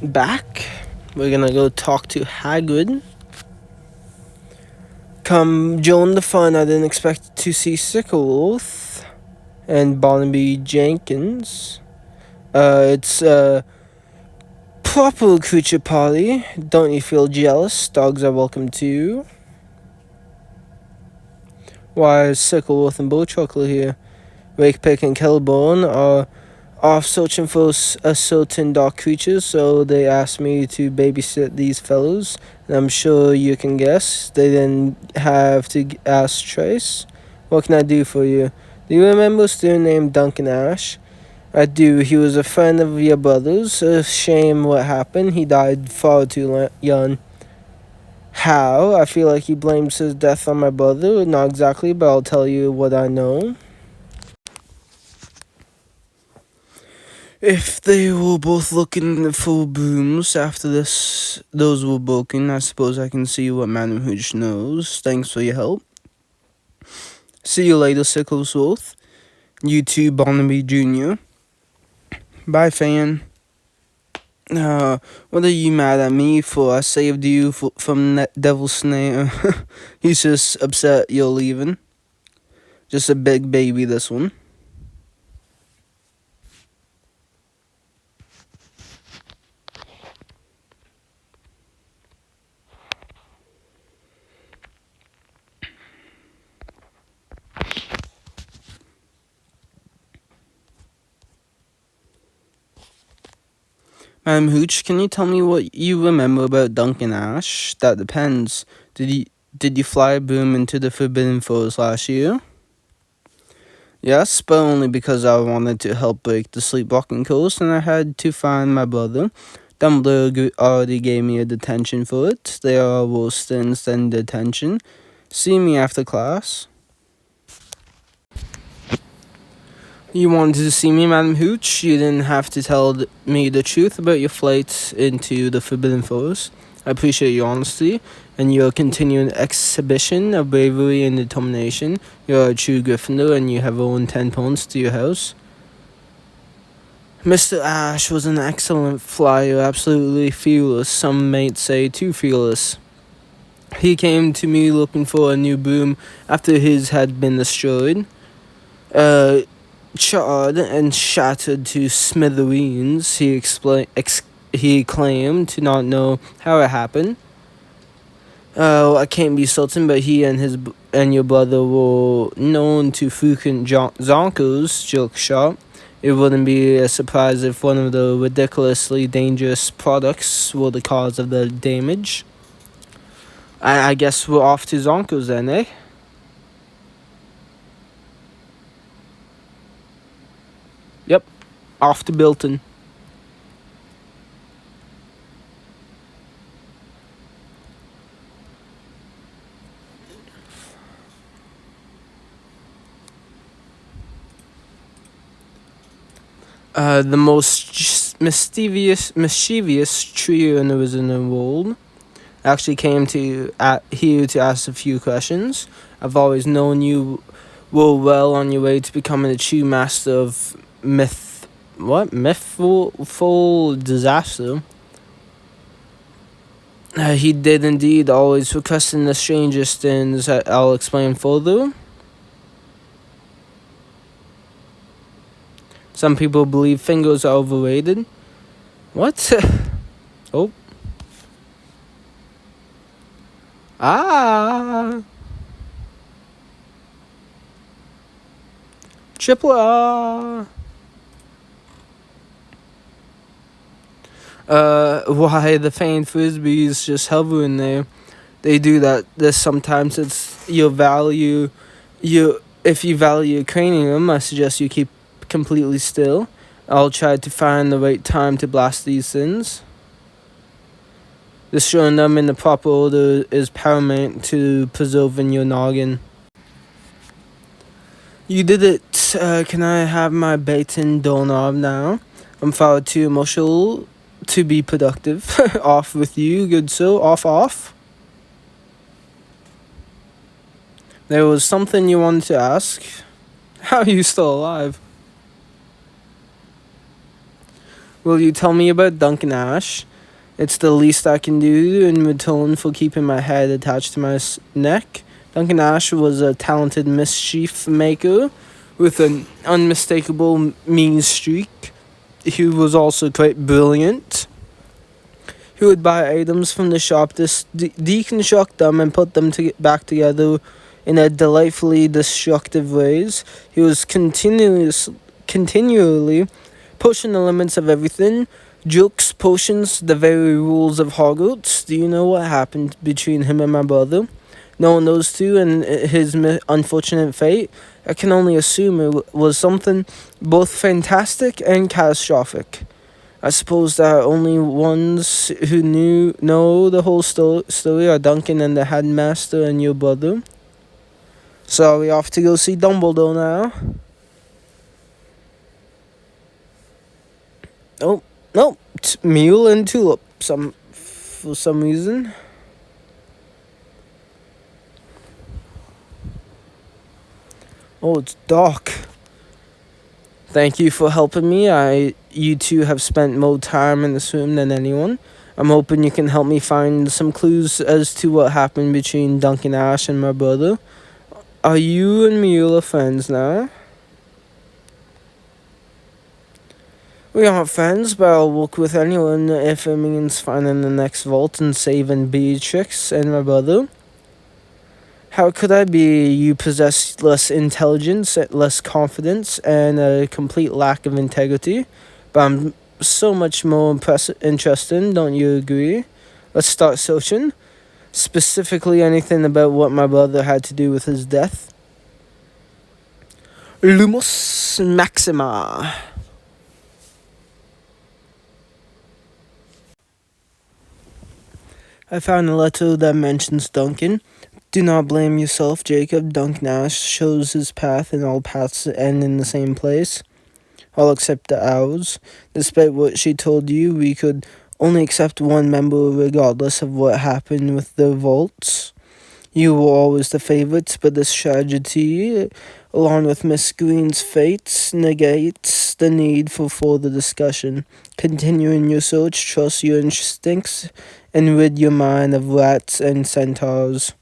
back. We're gonna go talk to Hagrid. Come join the fun. I didn't expect to see Sicklewolf and Barnaby Jenkins. It's a proper creature party. Don't you feel jealous? Dogs are welcome too. Why is Sicklewolf and Bowtruckle here? Rakepick and Kelborn are off searching for a certain dark creature, so they asked me to babysit these fellows. And I'm sure you can guess they didn't have to ask Trace. What can I do for you? Do you remember a student named Duncan Ash? I do. He was a friend of your brother's. A shame what happened. He died far too young. How? I feel like he blames his death on my brother. Not exactly, but I'll tell you what I know. If they were both looking for brooms after those were broken, I suppose I can see what Madam Hooch knows. Thanks for your help. See you later, Sicklesworth. You too, Barnaby Jr. Bye, fan. What are you mad at me for? I saved you from that devil's snare. He's just upset you're leaving. Just a big baby, this one. Madam Hooch, can you tell me what you remember about Duncan Ash? That depends. Did you fly a broom into the Forbidden Forest last year? Yes, but only because I wanted to help break the sleepwalking curse and I had to find my brother. Dumbledore already gave me a detention for it. There are worse things than detention. See me after class. You wanted to see me, Madam Hooch? You didn't have to tell me the truth about your flight into the Forbidden Forest. I appreciate your honesty and your continuing exhibition of bravery and determination. You're a true Gryffindor and you have earned 10 points to your house. Mr. Ash was an excellent flyer, absolutely fearless. Some might say too fearless. He came to me looking for a new broom after his had been destroyed. Charred and shattered to smithereens. He claimed to not know how it happened. I can't be certain, but he and your brother were known to frequent Zonko's joke shop. It wouldn't be a surprise if one of the ridiculously dangerous products were the cause of the damage. I guess we're off to Zonko's then, eh? Yep, off to Bilton. The most mischievous trio in the Wizarding world actually came here to ask a few questions. I've always known you were well on your way to becoming a true master of mythful disaster. He did indeed, always requesting the strangest things. I'll explain further. Some people believe fingers are overrated. What? Oh. Ah. Triple R. Why the faint frisbees just hovering there? They do that. Sometimes it's your value. If you value cranium, I suggest you keep completely still. I'll try to find the right time to blast these things. Destroying them in the proper order is paramount to preserving your noggin. You did it. Can I have my baiting doorknob now? I'm far too emotional to be productive. Off with you, good sir. Off. There was something you wanted to ask. How are you still alive? Will you tell me about Duncan Ash? It's the least I can do in return for keeping my head attached to my neck. Duncan Ash was a talented mischief maker with an unmistakable mean streak. He was also quite brilliant. He would buy items from the shop, deconstruct them, and put them back together in a delightfully destructive ways. He was continually pushing the limits of everything. Jokes, potions, the very rules of Hogwarts. Do you know what happened between him and my brother? Knowing those two and his unfortunate fate, I can only assume it was something both fantastic and catastrophic. I suppose that only ones who know the whole story are Duncan and the headmaster and your brother. So are we off to go see Dumbledore now? Oh, no, Mule and Tulip. For some reason. Oh, it's dark. Thank you for helping me. You two have spent more time in this room than anyone. I'm hoping you can help me find some clues as to what happened between Duncan Ash and my brother. Are you and Mule friends now? We aren't friends, but I'll work with anyone if it means finding the next vault and saving Beatrix and my brother. How could I be? You possess less intelligence, less confidence, and a complete lack of integrity. But I'm so much more interested, don't you agree? Let's start searching. Specifically anything about what my brother had to do with his death. Lumos Maxima. I found a letter that mentions Duncan. Do not blame yourself, Jacob. Duncan Ash shows his path, and all paths end in the same place. All except ours. Despite what she told you, we could only accept one member regardless of what happened with the vaults. You were always the favorites, but this tragedy, along with Miss Green's fate, negates the need for further discussion. Continue in your search, trust your instincts, and rid your mind of rats and centaurs.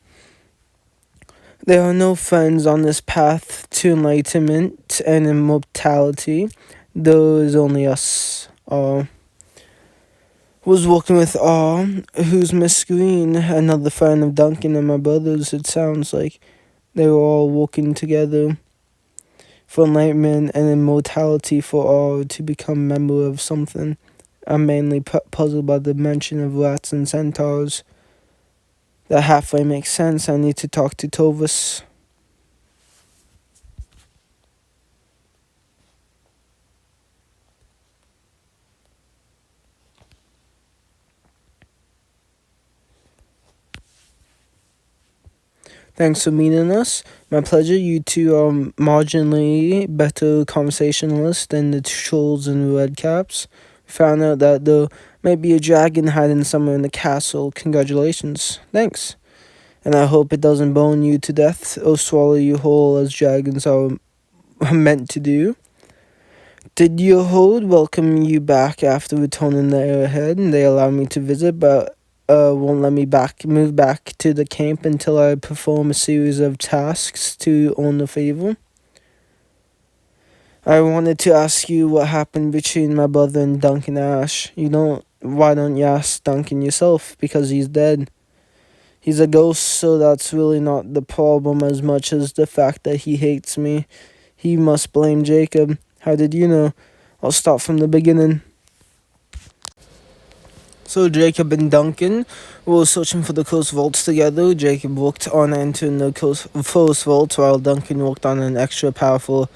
There are no friends on this path to enlightenment and immortality. There is only us. Was working with who's Miss Green, another friend of Duncan and my brother's. It sounds like they were all working together for enlightenment and immortality for all to become a member of something. I'm mainly puzzled by the mention of rats and centaurs. That halfway makes sense. I need to talk to Tovis. Thanks for meeting us. My pleasure. You two are marginally better conversationalists than the trolls and redcaps. Found out that there may be a dragon hiding somewhere in the castle. Congratulations. Thanks. And I hope it doesn't bone you to death or swallow you whole as dragons are meant to do. Did your horde welcome you back after returning the arrowhead? And they allowed me to visit, but won't let me move back to the camp until I perform a series of tasks to earn the favor. I wanted to ask you what happened between my brother and Duncan Ash. Why don't you ask Duncan yourself? Because he's dead. He's a ghost, so that's really not the problem as much as the fact that he hates me. He must blame Jacob. How did you know? I'll start from the beginning. So Jacob and Duncan were searching for the cursed vaults together. Jacob worked on entering the first vault, while Duncan worked on an extra powerful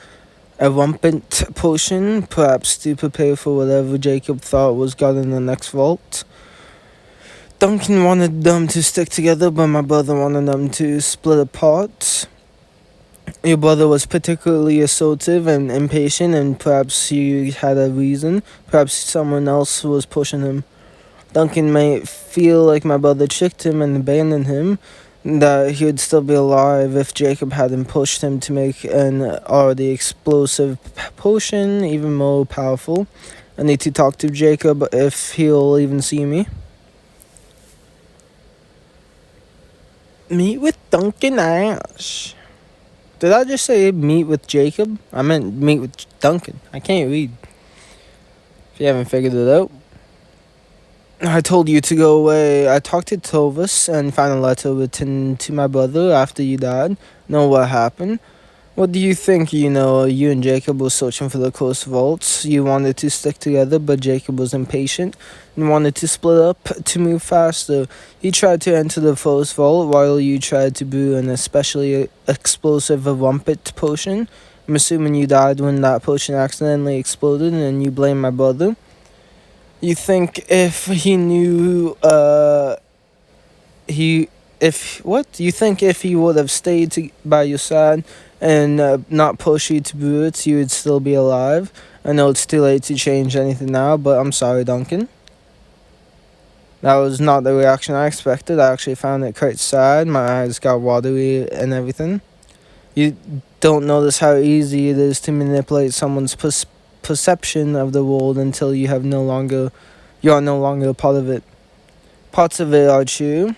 rampant potion, perhaps to prepare for whatever Jacob thought was guarding the next vault. Duncan wanted them to stick together, but my brother wanted them to split apart. Your brother was particularly assertive and impatient, and perhaps he had a reason. Perhaps someone else was pushing him. Duncan might feel like my brother tricked him and abandoned him, that he would still be alive if Jacob hadn't pushed him to make an already explosive potion even more powerful. I need to talk to Jacob if he'll even see me. Meet with Duncan Ash. Did I just say meet with Jacob? I meant meet with Duncan. I can't read. If you haven't figured it out. I told you to go away. I talked to Tovis and found a letter written to my brother after you died. Know what happened? What do you think? You and Jacob were searching for the closed vaults. You wanted to stick together, but Jacob was impatient and wanted to split up to move faster. He tried to enter the first vault while you tried to brew an especially explosive rumpet potion. I'm assuming you died when that potion accidentally exploded and you blame my brother. You think if he knew, you think if he would have stayed by your side and not push you to brew it, you would still be alive? I know it's too late to change anything now, but I'm sorry, Duncan. That was not the reaction I expected. I actually found it quite sad. My eyes got watery and everything. You don't notice how easy it is to manipulate someone's perception of the world until you are no longer a part of it. Parts of it are true.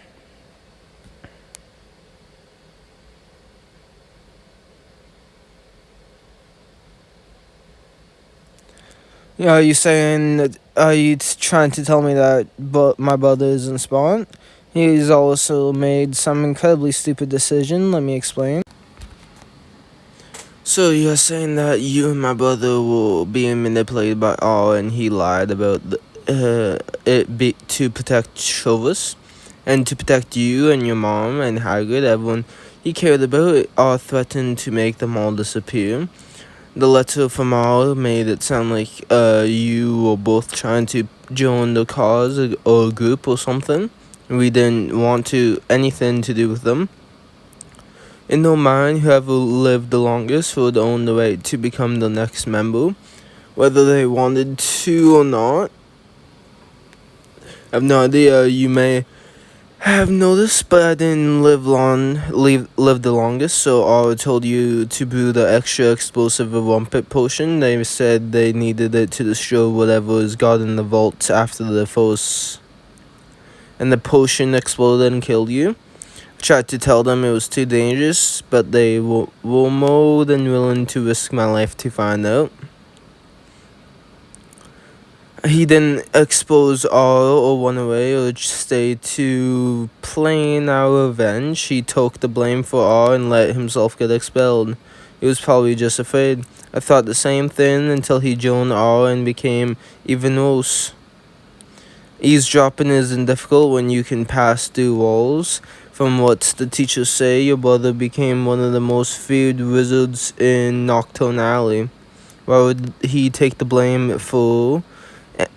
Are you saying? Are you trying to tell me that my brother isn't smart? He's also made some incredibly stupid decision. Let me explain. So you're saying that you and my brother were being manipulated by R, and he lied about to protect Chauvis, and to protect you and your mom and Hagrid, everyone he cared about. R threatened to make them all disappear. The letter from R made it sound like you were both trying to join the cause or group or something. We didn't want anything to do with them. In their mind, whoever lived the longest would own the right to become the next member, whether they wanted to or not. I have no idea. You may have noticed, but I didn't live the longest, so I told you to brew the extra explosive rumpet potion. They said they needed it to destroy whatever was got in the vault after the force, and the potion exploded and killed you. I tried to tell them it was too dangerous, but they were more than willing to risk my life to find out. He didn't expose R or run away or stay to plan our revenge. He took the blame for R and let himself get expelled. He was probably just afraid. I thought the same thing until he joined R and became even worse. Eavesdropping isn't difficult when you can pass through walls. From what the teachers say, your brother became one of the most feared wizards in Knockturn Alley. Why would he take the blame for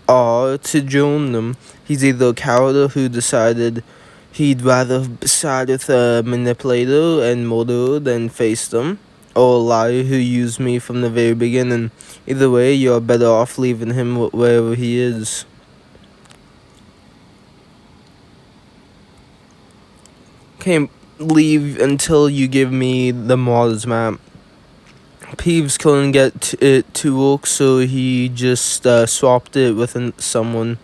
R to join them? He's either a coward who decided he'd rather side with a manipulator and murderer than face them, or a liar who used me from the very beginning. Either way, you're better off leaving him wherever he is. Can't leave until you give me the Mars map. Peeves couldn't get it to work, so he just swapped it with someone.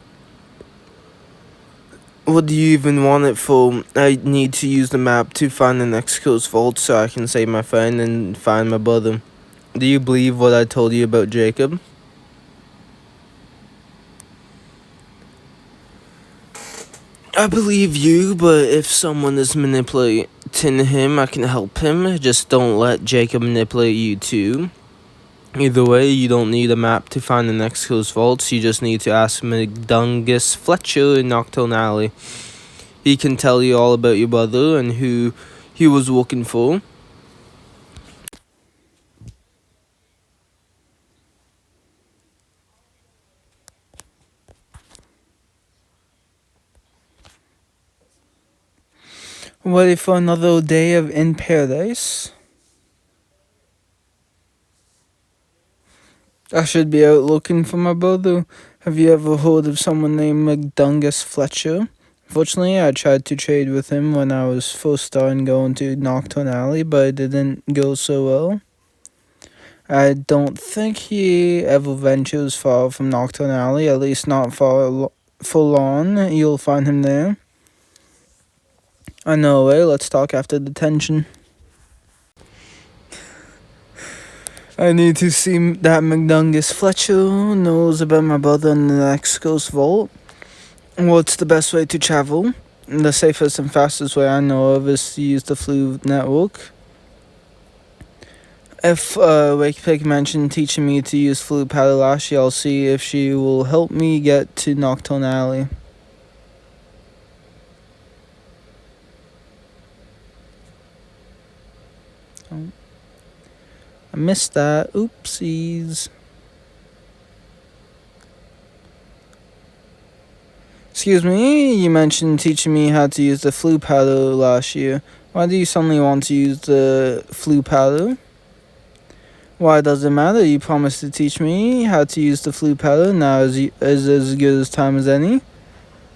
What do you even want it for? I need to use the map to find the next closed vault so I can save my friend and find my brother. Do you believe what I told you about Jacob? I believe you, but if someone is manipulating him, I can help him. Just don't let Jacob manipulate you too. Either way, you don't need a map to find the next closed vaults. You just need to ask McDungus Fletcher in Knockturn Alley. He can tell you all about your brother and who he was working for. Ready for another day of in paradise? I should be out looking for my brother. Have you ever heard of someone named McDungus Fletcher? Fortunately, I tried to trade with him when I was first starting going to Knockturn Alley, but it didn't go so well. I don't think he ever ventures far from Knockturn Alley, at least not for long. You'll find him there. I know, eh? Let's talk after detention. I need to see that McDungus Fletcher knows about my brother in the next Ghost Vault. What's the best way to travel? The safest and fastest way I know of is to use the Flu network. If Wakepig mentioned teaching me to use Flu Padalashi, I'll see if she will help me get to Knockturn Alley. Oh. I missed that. Oopsies. Excuse me, you mentioned teaching me how to use the Flu powder last year. Why do you suddenly want to use the Flu powder? Why does it matter? You promised to teach me how to use the Flu powder. Now is as good as time as any.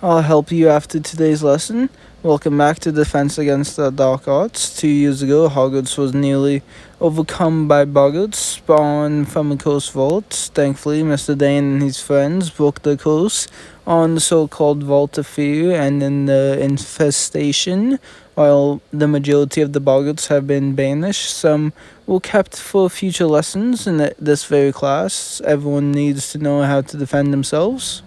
I'll help you after today's lesson. Welcome back to Defense Against the Dark Arts. 2 years ago, Hogwarts was nearly overcome by boggarts spawned from a coast vault. Thankfully, Mr. Dane and his friends broke the curse on the so-called Vault of Fear and in the infestation. While the majority of the boggarts have been banished, some were kept for future lessons in this very class. Everyone needs to know how to defend themselves.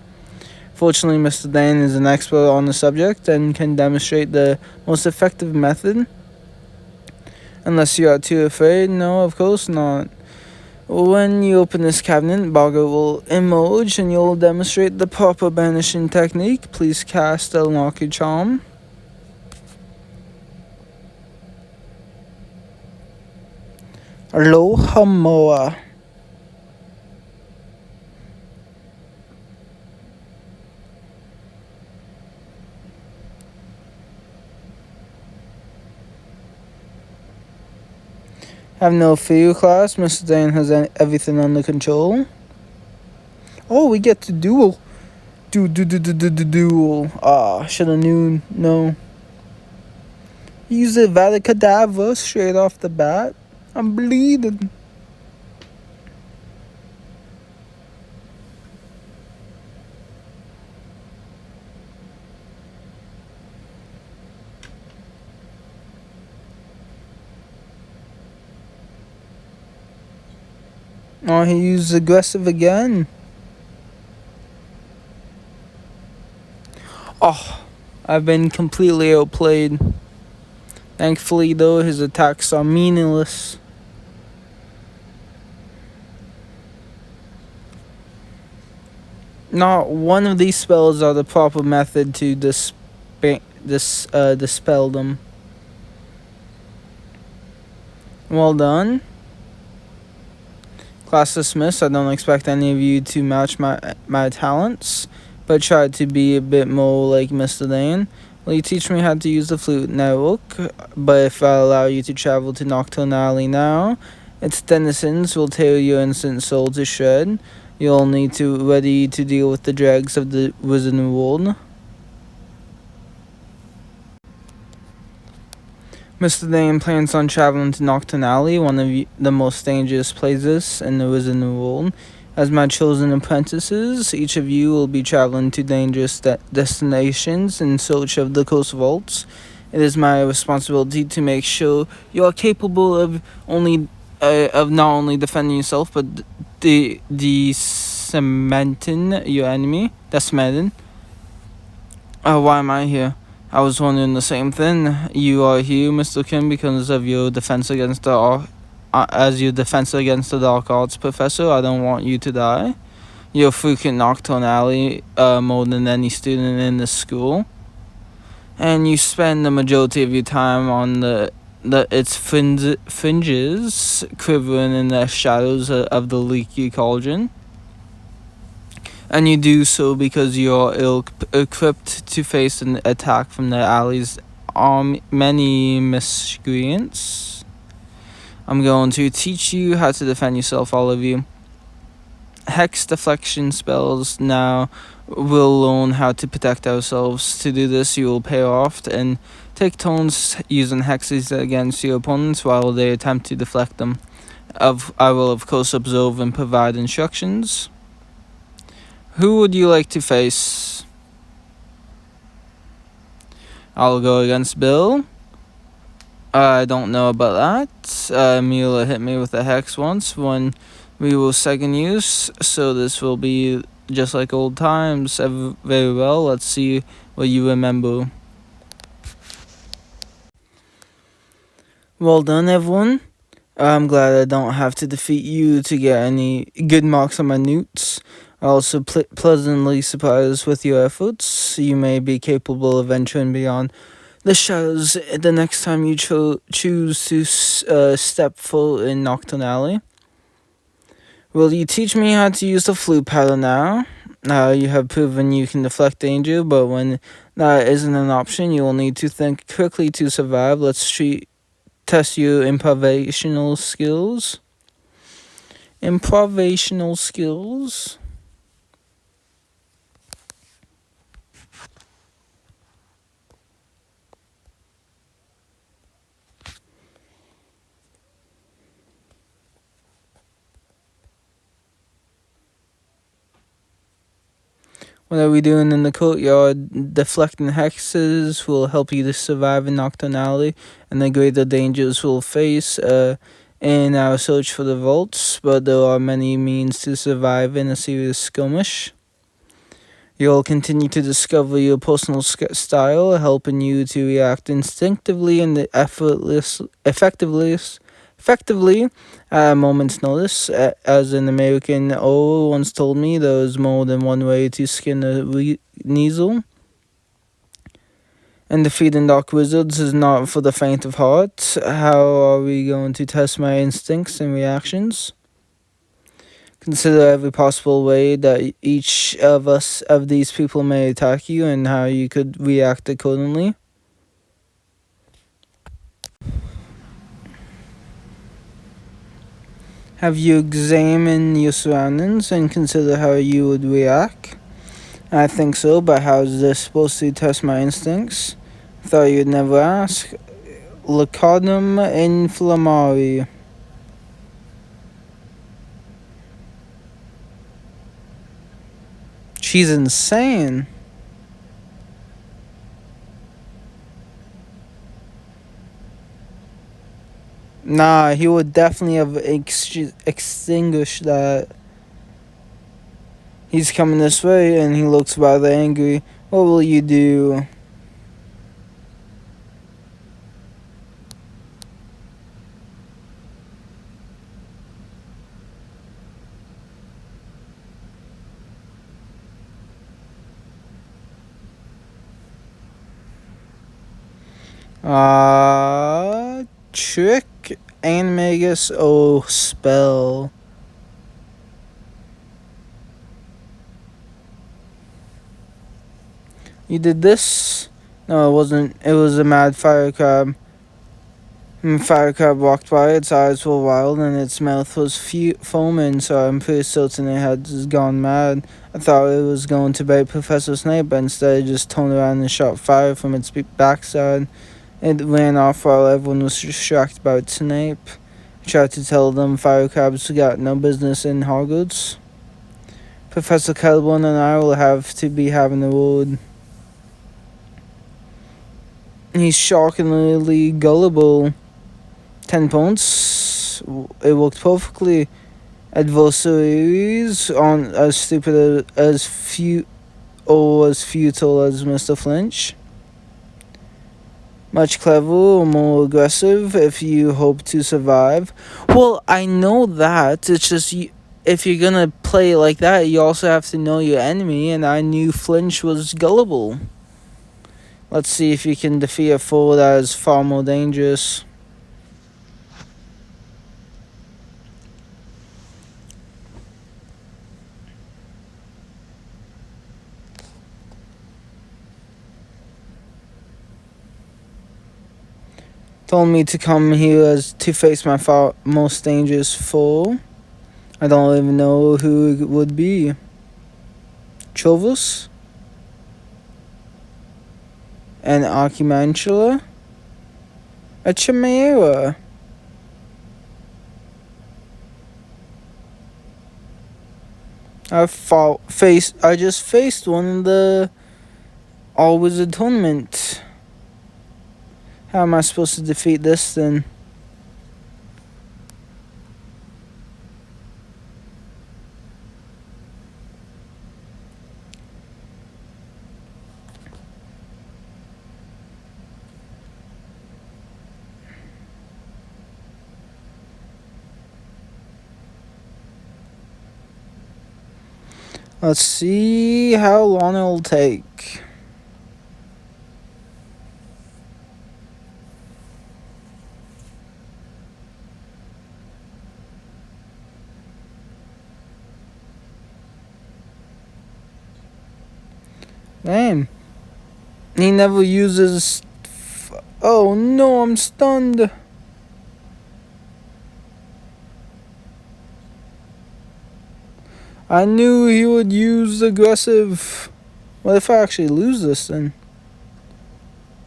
Fortunately, Mr. Dane is an expert on the subject and can demonstrate the most effective method. Unless you are too afraid, no, of course not. When you open this cabinet, Boggart will emerge and you'll demonstrate the proper banishing technique. Please cast a Unlock Your Charm. Aloha Moa. Have no fear, class. Mr. Dane has everything under control. Oh, we get to duel. Duel. Ah, shoulda known. No. Use the Vada Cadaver straight off the bat. I'm bleeding. Oh, he used aggressive again. Oh, I've been completely outplayed. Thankfully, though, his attacks are meaningless. Not one of these spells are the proper method to dispel them. Well done. Class dismissed. I don't expect any of you to match my talents, but try to be a bit more like Mr. Dane. Will you teach me how to use the flute network? But if I allow you to travel to Knockturn Alley now, its denizens will tear your innocent soul to shred. You'll need to ready to deal with the dregs of the Wizarding World. Mr. Dane plans on traveling to Knockturn Alley, one of the most dangerous places in the Wizarding World. As my chosen apprentices, each of you will be traveling to dangerous destinations in search of the Coast Vaults. It is my responsibility to make sure you are capable of not only defending yourself, but cementing your enemy. Decimating. Why am I here? I was wondering the same thing. You are here, Mr. Kim, because of your defense against the Dark Arts Professor. I don't want you to die. You're freaking Knockturn Alley more than any student in this school. And you spend the majority of your time on its fringes, quivering in the shadows of the leaky cauldron. And you do so because you're ill-equipped to face an attack from the alley's many miscreants. I'm going to teach you how to defend yourself, all of you. Hex deflection spells now will learn how to protect ourselves. To do this, you will pair off and take turns using hexes against your opponents while they attempt to deflect them. I will, of course, observe and provide instructions. Who would you like to face? I'll go against Bill. I don't know about that. Mila hit me with a hex once when we were second use, so this will be just like old times. Very well, let's see what you remember. Well done, everyone. I'm glad I don't have to defeat you to get any good marks on my newts. Also pleasantly surprised with your efforts. You may be capable of venturing beyond the shadows the next time you choose to step foot in Knockturn Alley. Will you teach me how to use the flute paddle now? You have proven you can deflect danger, but when that isn't an option, you will need to think quickly to survive. Let's test your improvisational skills. Improvisational skills. What are we doing in the courtyard? Deflecting hexes will help you to survive in Knockturn Alley, and the greater dangers we'll face in our search for the vaults, but there are many means to survive in a serious skirmish. You'll continue to discover your personal style, helping you to react instinctively and effectively at a moment's notice. As an American once told me, there is more than one way to skin a weasel. And defeating dark wizards is not for the faint of heart. How are we going to test my instincts and reactions? Consider every possible way that each of these people may attack you and how you could react accordingly. Have you examined your surroundings and consider how you would react? I think so, but how is this supposed to test my instincts? Thought you'd never ask. Laudanum inflammari. She's insane. Nah, he would definitely have extinguished that. He's coming this way and he looks rather angry. What will you do? Trick, Animagus, spell. You did this? No, it wasn't. It was a mad fire crab. Fire crab walked by, its eyes were wild, and its mouth was foaming, so I'm pretty certain it had just gone mad. I thought it was going to bite Professor Snape, but instead it just turned around and shot fire from its backside. It ran off while everyone was distracted by Snape. I tried to tell them fire crabs got no business in Hogwarts. Professor Kelborn and I will have to be having a word. He's shockingly gullible. 10 points. It worked perfectly. Adversaries aren't as stupid as futile as Mr. Flinch. Much cleverer, more aggressive if you hope to survive. Well, I know that. It's just if you're gonna play like that, you also have to know your enemy, and I knew Flinch was gullible. Let's see if you can defeat a foe that is far more dangerous. Told me to come here as to face my most dangerous foe. I don't even know who it would be. Chovus? An Archimantula? A Chimera? I just faced one in the All Wizard tournament. How am I supposed to defeat this then? Let's see how long it'll take. Damn. He never uses... Oh no, I'm stunned. I knew he would use aggressive. What if I actually lose this then?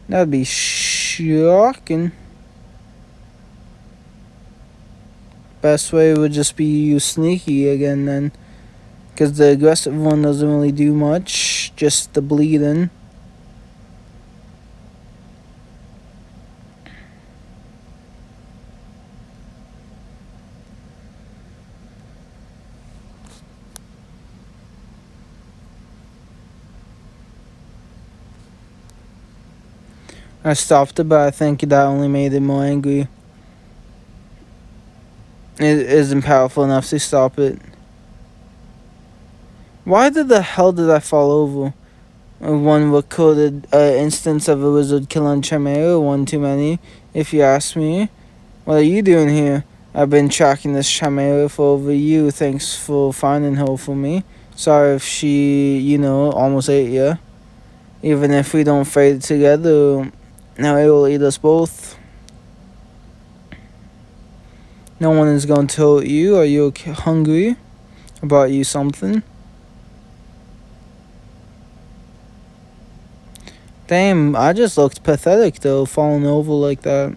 That'd be shocking. Best way would just be use sneaky again then. Because the aggressive one doesn't really do much. Just the bleeding. I stopped it, but I think that only made it more angry. It isn't powerful enough to stop it. Why the hell did I fall over? One recorded instance of a wizard killing Chimera, one too many, if you ask me. What are you doing here? I've been tracking this Chimera for over a year. Thanks for finding her for me. Sorry if she, almost ate you. Even if we don't fight together, now it will eat us both. No one is going to hurt you. Are you hungry? I brought you something. Damn, I just looked pathetic though, falling over like that.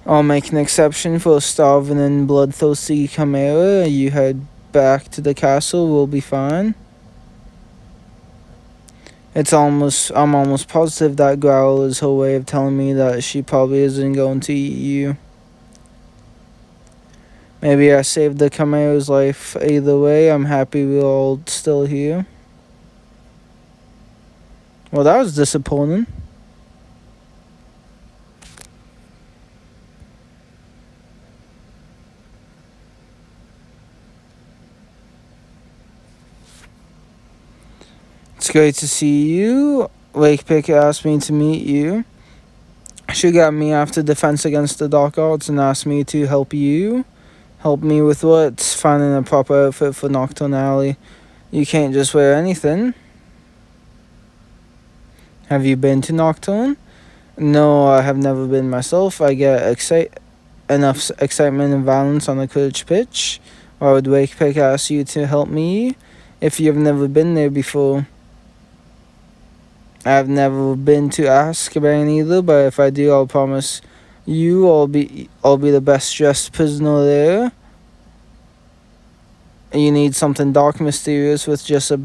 I'll make an exception for a starving and bloodthirsty Chimera. You head back to the castle, we'll be fine. I'm almost positive that growl is her way of telling me that she probably isn't going to eat you. Maybe I saved the Chimera's life. Either way, I'm happy we're all still here. Well, that was disappointing. It's great to see you. Lake Picker asked me to meet you. She got me after defense against the dark arts and asked me to help you. Help me with what? Finding a proper outfit for Knockturn Alley. You can't just wear anything. Have you been to Knockturn? No, I have never been myself. I get enough excitement and violence on the Quidditch pitch. Why would Wakepick ask you to help me if you've never been there before? I've never been to Azkaban either, but if I do, I'll promise you I'll be the best dressed prisoner there. You need something dark, mysterious with just a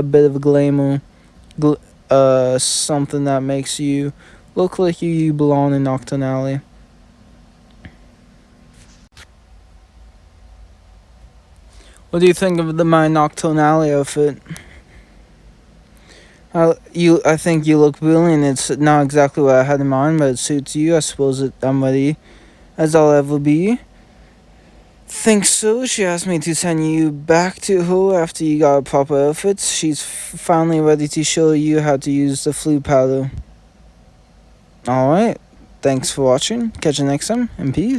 bit of glamour, something that makes you look like you belong in Knockturn Alley. What do you think of my Knockturn Alley outfit? I think you look brilliant. It's not exactly what I had in mind, but it suits you. I suppose I'm ready, as I'll ever be. Think so. She asked me to send you back to her after you got a proper outfit. She's finally ready to show you how to use the flu powder. Alright, thanks for watching. Catch you next time, and peace.